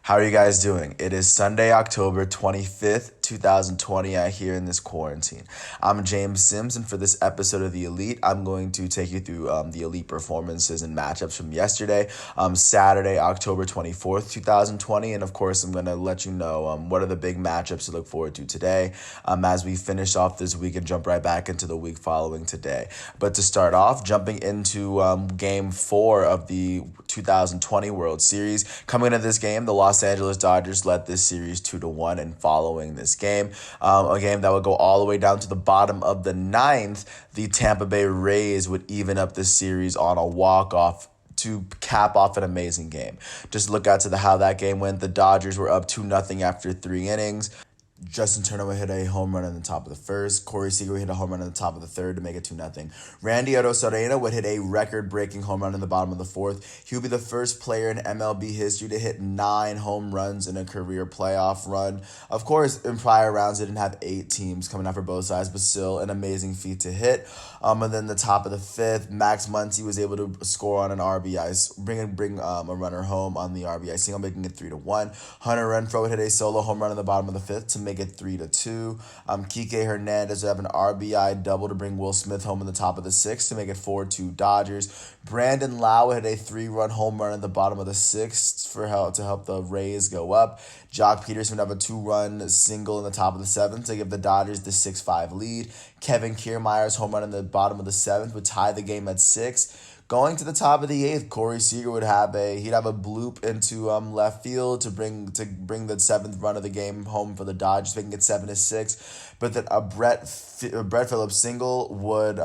How are you guys doing? It is Sunday, October 25th, 2020, out here in this quarantine. I'm James Sims, and for this episode of The Elite, I'm going to take you through the Elite performances and matchups from yesterday, Saturday, October 24th, 2020, and of course, I'm going to let you know what are the big matchups to look forward to today as we finish off this week and jump right back into the week following today. But to start off, jumping into Game 4 of the 2020 World Series. Coming into this game, the Los Angeles Dodgers led this series 2-1, and following this game, a game that would go all the way down to the bottom of the ninth, the Tampa Bay Rays would even up this series on a walk-off to cap off an amazing game. Just look out to how that game went. The Dodgers were up 2-0 after 3 innings. Justin Turner would hit a home run in the top of the first. Corey Seager would hit a home run in the top of the third to make it 2-0. Randy Arozarena would hit a record-breaking home run in the bottom of the fourth. He would be the first player in MLB history to hit 9 home runs in a career playoff run. Of course, in prior rounds, they didn't have 8 teams coming out for both sides, but still an amazing feat to hit. And then the top of the fifth, Max Muncy was able to score on an RBI, bring a runner home on the RBI single, making it 3-1. Hunter Renfroe would hit a solo home run in the bottom of the fifth to make it 3-2. Kike Hernandez would have an RBI double to bring Will Smith home in the top of the sixth to make it 4-2 Dodgers. Brandon Lau would hit a 3-run home run in the bottom of the sixth to help the Rays go up. Jock Peterson would have a 2-run single in the top of the seventh to give the Dodgers the 6-5 lead. Kevin Kiermaier's home run in the bottom of the seventh would tie the game at 6. Going to the top of the eighth, Corey Seager would have a bloop into left field to bring the seventh run of the game home for the Dodgers, making it 7-6. But then a Brett Phillips single would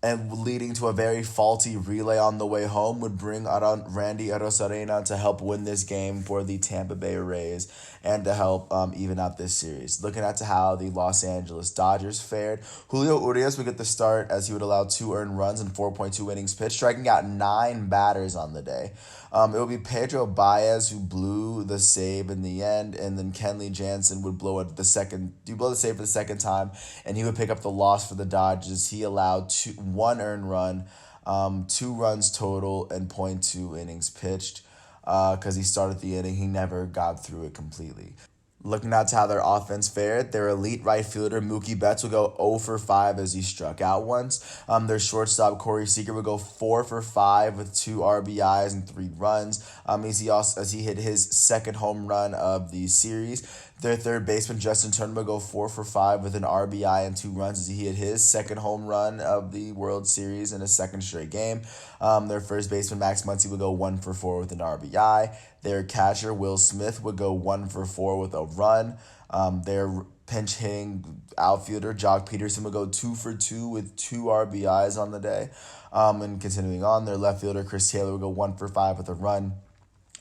and leading to a very faulty relay on the way home would bring Randy Arozarena to help win this game for the Tampa Bay Rays and to help even out this series. Looking at how the Los Angeles Dodgers fared, Julio Urias would get the start as he would allow 2 earned runs and 4.2 innings pitched, striking out 9 batters on the day. It would be Pedro Baez who blew the save in the end, and then Kenley Jansen would blow the save for the second time, and he would pick up the loss for the Dodgers. He allowed 1 earned run, 2 runs total, and .2 innings pitched. Because he started the inning, he never got through it completely. Looking at how their offense fared, their elite right fielder Mookie Betts would go 0 for 5 as he struck out once. Their shortstop Corey Seager would go 4 for 5 with 2 RBIs and 3 runs. As he hit his second home run of the series. Their third baseman Justin Turner would go 4 for 5 with an RBI and 2 runs as he hit his second home run of the World Series in a second straight game. Their first baseman Max Muncy would go 1 for 4 with an RBI. Their catcher Will Smith would go 1 for 4 with a run. Their pinch hitting outfielder Jock Peterson would go 2 for 2 with 2 RBIs on the day. And continuing on, their left fielder Chris Taylor would go 1 for 5 with a run.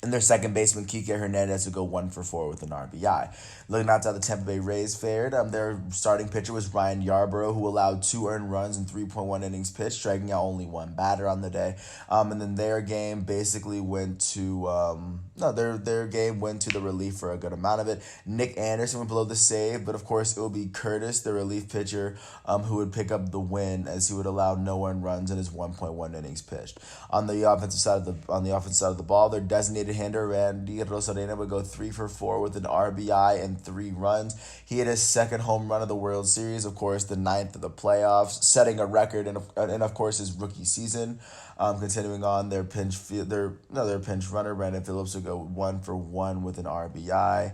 And their second baseman, Kike Hernandez, would go 1 for 4 with an RBI. Looking out to how the Tampa Bay Rays fared, their starting pitcher was Ryan Yarbrough, who allowed 2 earned runs and 3.1 innings pitched, striking out only 1 batter on the day. And then their game basically went to their game went to the relief for a good amount of it. Nick Anderson would blow the save, but of course it would be Curtis, the relief pitcher, who would pick up the win as he would allow no earned runs in his 1.1 innings pitched. On the offensive side of the ball, their designated hitter Randy Arozarena would go 3 for 4 with an RBI and 3 runs. He hit his second home run of the World Series, of course, the 9th of the playoffs, setting a record and of course his rookie season. Continuing on, their pinch runner Brandon Phillips would go 1 for 1 with an RBI.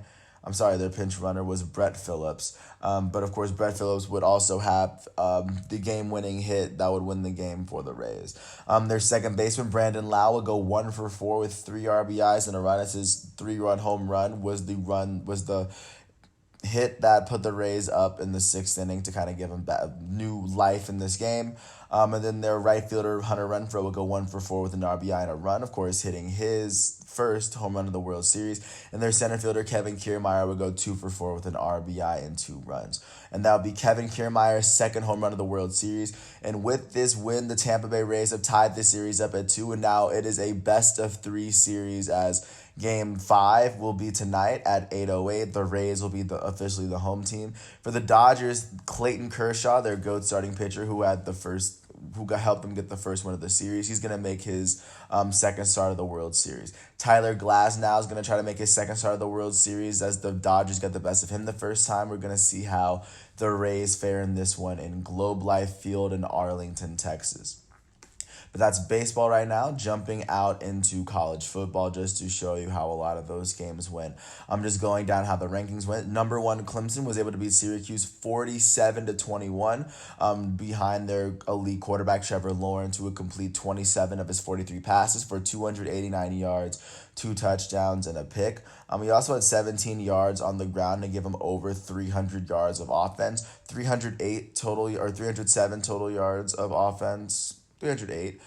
Their pinch runner was Brett Phillips. But of course, Brett Phillips would also have the game-winning hit that would win the game for the Rays. Their second baseman, Brandon Lau, would go 1 for 4 with 3 RBIs and a run as his 3-run home run was the hit that put the Rays up in the 6th inning to kind of give them new life in this game. And then their right fielder, Hunter Renfroe, would go 1 for 4 with an RBI and a run, of course, hitting his first home run of the World Series. And their center fielder, Kevin Kiermaier, would go 2 for 4 with an RBI and 2 runs. And that would be Kevin Kiermaier's second home run of the World Series. And with this win, the Tampa Bay Rays have tied this series up at 2, and now it is a best-of-3 series as Game 5 will be tonight at 8:08. The Rays will be officially the home team. For the Dodgers, Clayton Kershaw, their GOAT starting pitcher, who had the first helped them get the first win of the series. He's going to make his second start of the World Series. Tyler Glasnow is going to try to make his second start of the World Series as the Dodgers got the best of him the first time. We're going to see how the Rays fare in this one in Globe Life Field in Arlington, Texas. But that's baseball right now. Jumping out into college football just to show you how a lot of those games went. I'm just going down how the rankings went. Number one, Clemson was able to beat Syracuse 47-21 behind their elite quarterback Trevor Lawrence, who would complete 27 of his 43 passes for 289 yards, 2 touchdowns, and a pick. He also had 17 yards on the ground to give him over 300 yards of offense, 307 total yards of offense. 308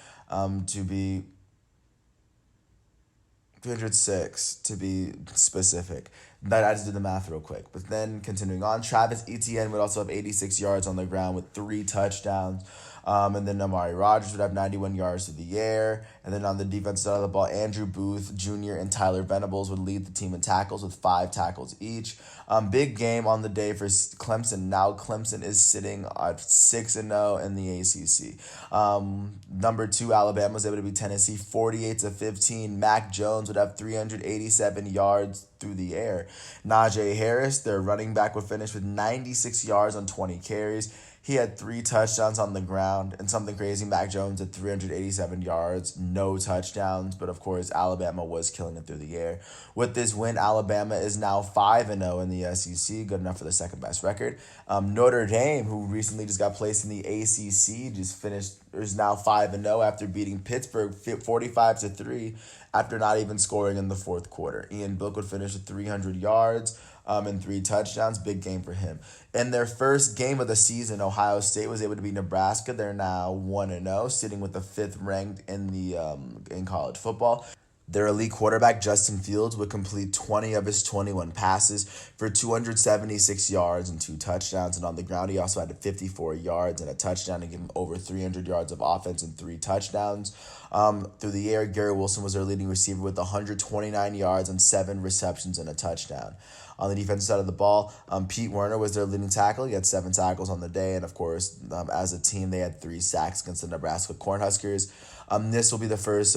to be 306 to be specific. I just did the math real quick. But then continuing on, Travis Etienne would also have 86 yards on the ground with 3 touchdowns. And then Amari Rodgers would have 91 yards through the air. And then on the defensive side of the ball, Andrew Booth Jr. and Tyler Venables would lead the team in tackles with 5 tackles each. Big game on the day for Clemson. Now Clemson is sitting at 6-0 in the ACC. Number 2, Alabama was able to beat Tennessee 48-15. Mac Jones would have 387 yards through the air. Najee Harris, their running back, would finish with 96 yards on 20 carries. He had 3 touchdowns on the ground, and something crazy, Mac Jones had 387 yards, no touchdowns, but of course, Alabama was killing it through the air. With this win, Alabama is now 5-0 in the SEC, good enough for the second best record. Notre Dame, who recently just got placed in the ACC, is now 5-0 after beating Pittsburgh 45-3 after not even scoring in the fourth quarter. Ian Book would finish with 300 yards. And 3 touchdowns. Big game for him. In their first game of the season, Ohio State was able to beat Nebraska. They're now 1-0, sitting with the 5th ranked in college football. Their elite quarterback, Justin Fields, would complete 20 of his 21 passes for 276 yards and 2 touchdowns. And on the ground, he also had 54 yards and a touchdown to give him over 300 yards of offense and 3 touchdowns. Through the air, Garrett Wilson was their leading receiver with 129 yards and 7 receptions and a touchdown. On the defensive side of the ball, Pete Werner was their leading tackle. He had 7 tackles on the day. And, of course, as a team, they had 3 sacks against the Nebraska Cornhuskers. This will be the first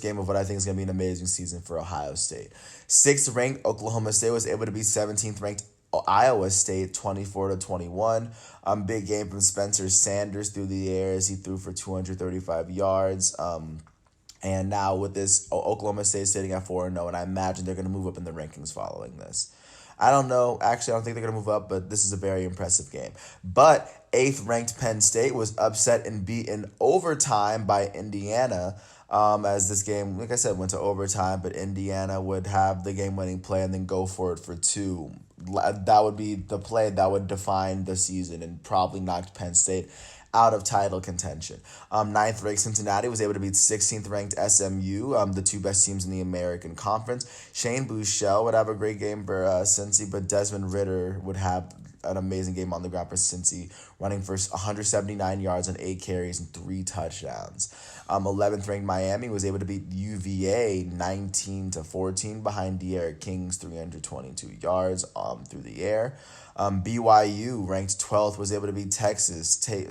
game of what I think is going to be an amazing season for Ohio State. 6th ranked Oklahoma State was able to beat 17th ranked Iowa State 24-21. Big game from Spencer Sanders through the air as he threw for 235 yards. And now with this, Oklahoma State sitting at 4-0, and I imagine they're going to move up in the rankings following this. I don't know. Actually, I don't think they're going to move up, but this is a very impressive game. But 8th-ranked Penn State was upset and beaten overtime by Indiana, as this game, like I said, went to overtime, but Indiana would have the game-winning play and then go for it for 2. That would be the play that would define the season and probably knocked Penn State out of title contention. 9th-ranked Cincinnati was able to beat 16th-ranked SMU, the 2 best teams in the American Conference. Shane Buechele would have a great game for Cincy, but Desmond Ridder would have an amazing game on the ground for Cincy, running for 179 yards on 8 carries and 3 touchdowns. 11th-ranked Miami was able to beat UVA 19-14 behind De'Aaron King's 322 yards through the air. BYU, ranked 12th, was able to beat Texas State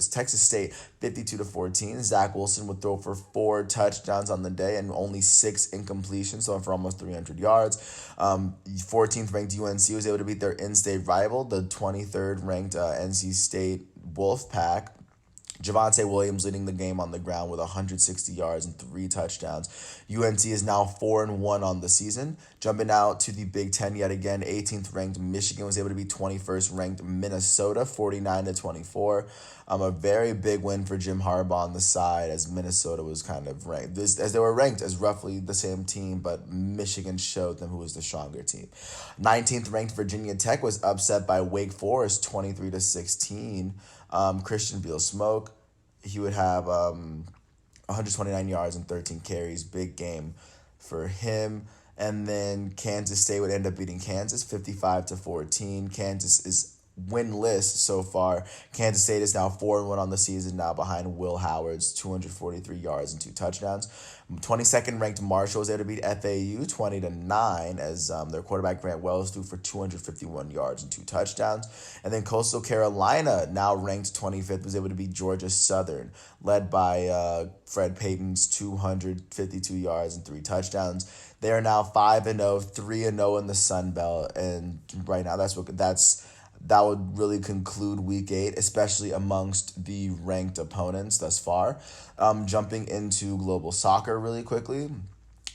52-14. Zach Wilson would throw for 4 touchdowns on the day and only 6 incompletions, so for almost 300 yards. 14th ranked UNC was able to beat their in-state rival, the 23rd ranked NC State Wolfpack. Javonte Williams leading the game on the ground with 160 yards and 3 touchdowns. UNC is now 4-1 on the season. Jumping out to the Big Ten yet again, 18th ranked Michigan was able to beat 21st ranked Minnesota 49-24. A very big win for Jim Harbaugh on the side, as Minnesota was kind of ranked as they were ranked as roughly the same team, but Michigan showed them who was the stronger team. 19th ranked Virginia Tech was upset by Wake Forest 23-16. Christian Beal-Smoke, he would have 129 yards and 13 carries. Big game for him. And then Kansas State would end up beating Kansas 55-14. Kansas is winless so far. Kansas State is now 4-1 on the season, now behind Will Howard's 243 yards and 2 touchdowns. 22nd ranked Marshall was able to beat FAU 20-9 as their quarterback Grant Wells threw for 251 yards and 2 touchdowns. And then Coastal Carolina, now ranked 25th, was able to beat Georgia Southern, led by Fred Payton's 252 yards and 3 touchdowns. They are now 5-0, 3-0 in the Sun Belt, and right now that would really conclude week 8, especially amongst the ranked opponents thus far. Jumping into global soccer really quickly,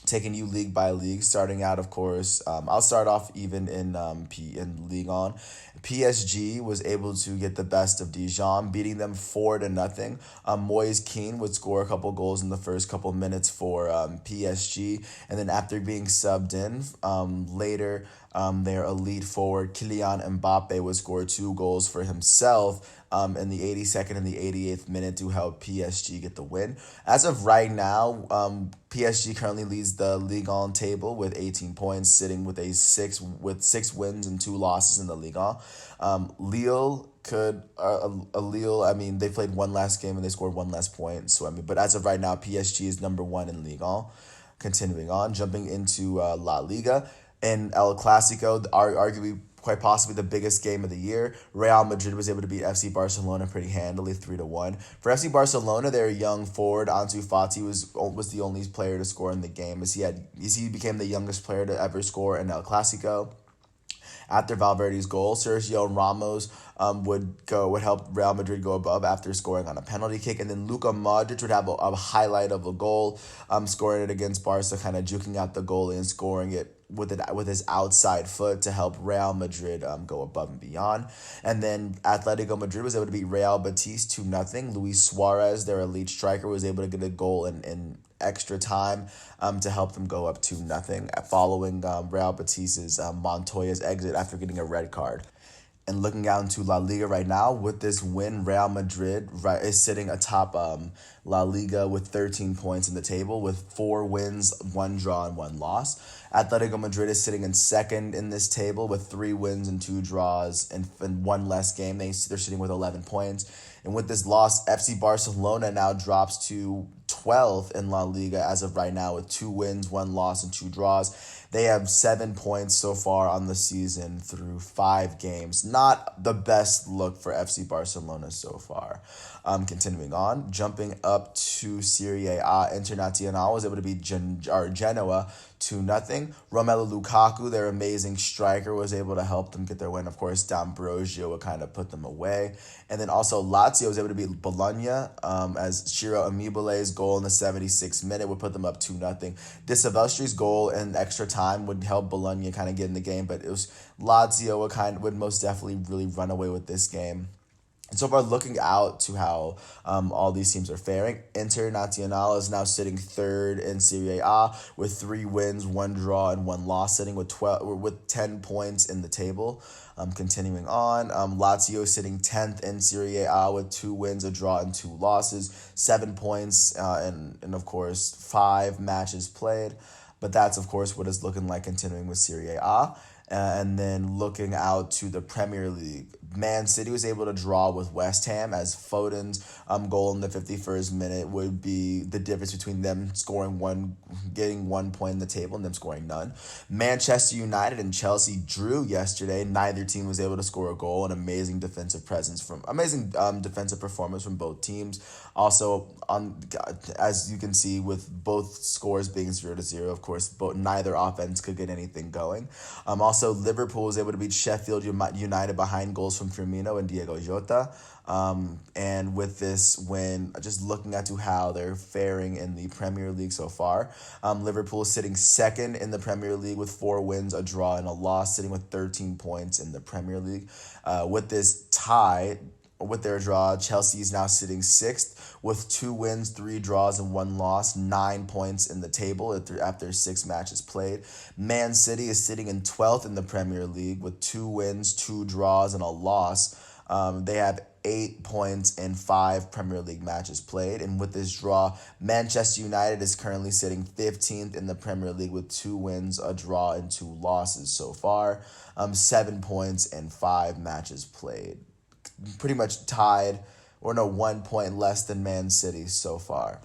taking you league by league, starting out, of course, I'll start off even in Ligue 1. PSG was able to get the best of Dijon, beating them 4-0. Moise Kean would score a couple goals in the first couple minutes for PSG, and then after being subbed in later, their elite forward Kylian Mbappe would score 2 goals for himself in the 82nd and the 88th minute to help PSG get the win. As of right now, PSG currently leads the Ligue 1 table with 18 points, sitting with 6 wins and 2 losses in the Ligue 1. Lille I mean, they played one last game and they scored one less point. So but as of right now, PSG is number 1 in Ligue 1. Continuing on, jumping into La Liga and El Clasico, arguably quite possibly the biggest game of the year. Real Madrid was able to beat FC Barcelona pretty handily, 3-1. For FC Barcelona, their young forward Ansu Fati was the only player to score in the game, as he became the youngest player to ever score in El Clasico. After Valverde's goal, Sergio Ramos would help Real Madrid go above after scoring on a penalty kick, and then Luka Modric would have a highlight of a goal, scoring it against Barca, kind of juking out the goalie and scoring it with his outside foot to help Real Madrid go above and beyond. And then Atletico Madrid was able to beat Real Betis 2-0. Luis Suarez, their elite striker, was able to get a goal in extra time to help them go up 2-0 following Real Betis's Montoya's exit after getting a red card. And looking out into La Liga right now, with this win, Real Madrid is sitting atop La Liga with 13 points in the table with 4 wins, 1 draw, and 1 loss. Atletico Madrid is sitting in second in this table with 3 wins and 2 draws and 1 less game. They're sitting with 11 points. And with this loss, FC Barcelona now drops to 12th in La Liga as of right now with 2 wins, 1 loss, and 2 draws. They have 7 points so far on the season through 5 games. Not the best look for FC Barcelona so far. Continuing on, jumping up to Serie A, Internazionale was able to beat Genoa 2-0. Romelu Lukaku, their amazing striker, was able to help them get their win. Of course, D'Ambrosio would kind of put them away. And then also Lazio was able to beat Bologna as Ciro Immobile's goal in the 76th minute would put them up 2-0. De Silvestri's goal in extra time would help Bologna kind of get in the game, but it was Lazio would most definitely really run away with this game. And so far, looking out to how all these teams are faring, Internazionale is now sitting 3rd in Serie A with 3 wins, 1 draw, and 1 loss, sitting with 10 points in the table. Continuing on, Lazio is sitting 10th in Serie A with 2 wins, a draw, and 2 losses, 7 points, and of course 5 matches played. But that's of course what it's looking like continuing with Serie A. And then looking out to the Premier League, Man City was able to draw with West Ham as Foden's goal in the 51st minute would be the difference between them getting 1 point in the table and them scoring none. Manchester United and Chelsea drew yesterday. Neither team was able to score a goal. An amazing defensive defensive performance from both teams. Also, as you can see, with both scores being 0-0, of course, neither offense could get anything going. Also, Liverpool was able to beat Sheffield United behind goals from Firmino and Diego Jota. And with this win, just looking at how they're faring in the Premier League so far, Liverpool is sitting 2nd in the Premier League with 4 wins, a draw, and a loss, sitting with 13 points in the Premier League. With this tie, with their draw, Chelsea is now sitting 6th with 2 wins, 3 draws, and 1 loss, 9 points in the table after 6 matches played. Man City is sitting in 12th in the Premier League with 2 wins, 2 draws, and a loss. They have 8 points in 5 Premier League matches played. And with this draw, Manchester United is currently sitting 15th in the Premier League with 2 wins, a draw, and 2 losses so far. 7 points in 5 matches played. Pretty much tied, or no, 1 point less than Man City so far.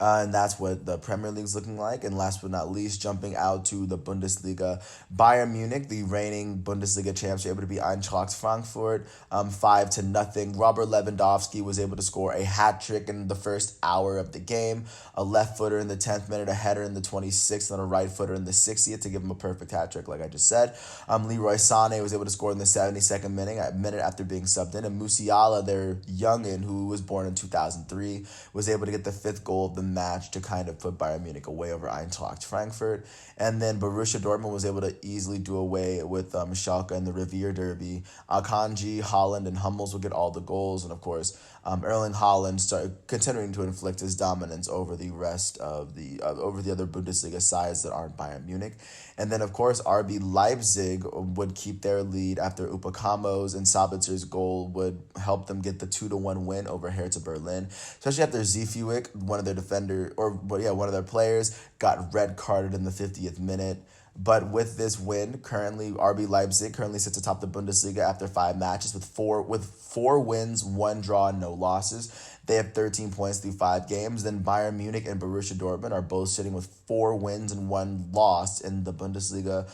And that's what the Premier League's looking like. And last but not least, jumping out to the Bundesliga, Bayern Munich, the reigning Bundesliga champs, were able to beat Eintracht Frankfurt 5-0. Robert Lewandowski was able to score a hat trick in the first hour of the game, a left footer in the 10th minute, a header in the 26th, and a right footer in the 60th to give him a perfect hat trick, like I just said. Leroy Sané was able to score in the 72nd minute after being subbed in, and Musiala, their youngin, who was born in 2003, was able to get the 5th goal of the match to kind of put Bayern Munich away over Eintracht Frankfurt. And then Borussia Dortmund was able to easily do away with Schalke in the Revier Derby. Akanji, Haaland, and Hummels would get all the goals. And of course, Erling Haaland started continuing to inflict his dominance over the rest of the over the other Bundesliga sides that aren't Bayern Munich. And then, of course, RB Leipzig would keep their lead after Upamecano's and Sabitzer's goal would help them get the 2-1 win over Hertha Berlin, especially after Zifuik, one of their one of their players, got red carded in the 50th minute. But with this win, currently RB Leipzig currently sits atop the Bundesliga after 5 matches with four wins, 1 draw, and no losses. They have 13 points through 5 games. Then Bayern Munich and Borussia Dortmund are both sitting with 4 wins and 1 loss in the Bundesliga.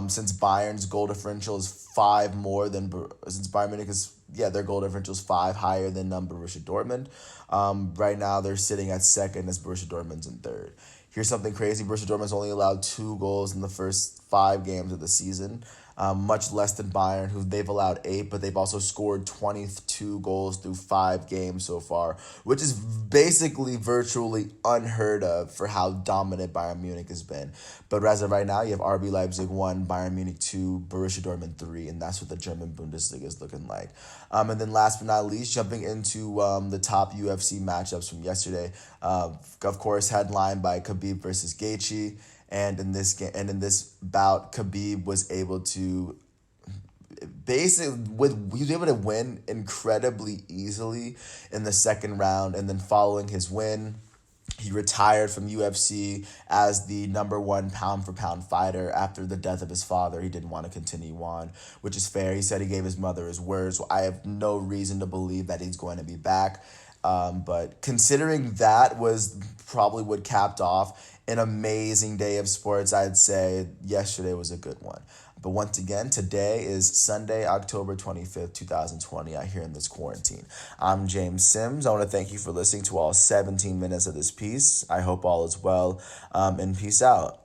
Since Bayern's goal differential is 5 more than since Bayern Munich is their goal differential is 5 higher than Borussia Dortmund. Right now they're sitting at second as Borussia Dortmund's in third. Here's something crazy. Borussia Dortmund's only allowed 2 goals in the first 5 games of the season, much less than Bayern, who they've allowed 8, but they've also scored 22 goals through 5 games so far, which is basically virtually unheard of for how dominant Bayern Munich has been. But as of right now, you have RB Leipzig 1, Bayern Munich 2, Borussia Dortmund 3, and that's what the German Bundesliga is looking like. And then last but not least, jumping into the top UFC matchups from yesterday, of course, headlined by Khabib versus Gaethje. And in this bout, Khabib was able to he was able to win incredibly easily in the second round. And then following his win, he retired from UFC as the #1 pound-for-pound fighter after the death of his father. He didn't want to continue on, which is fair. He said he gave his mother his word, so I have no reason to believe that he's going to be back. But considering that was probably what capped off an amazing day of sports, I'd say yesterday was a good one. But once again, today is Sunday, October 25th, 2020, out here in this quarantine. I'm James Sims. I want to thank you for listening to all 17 minutes of this piece. I hope all is well, and peace out.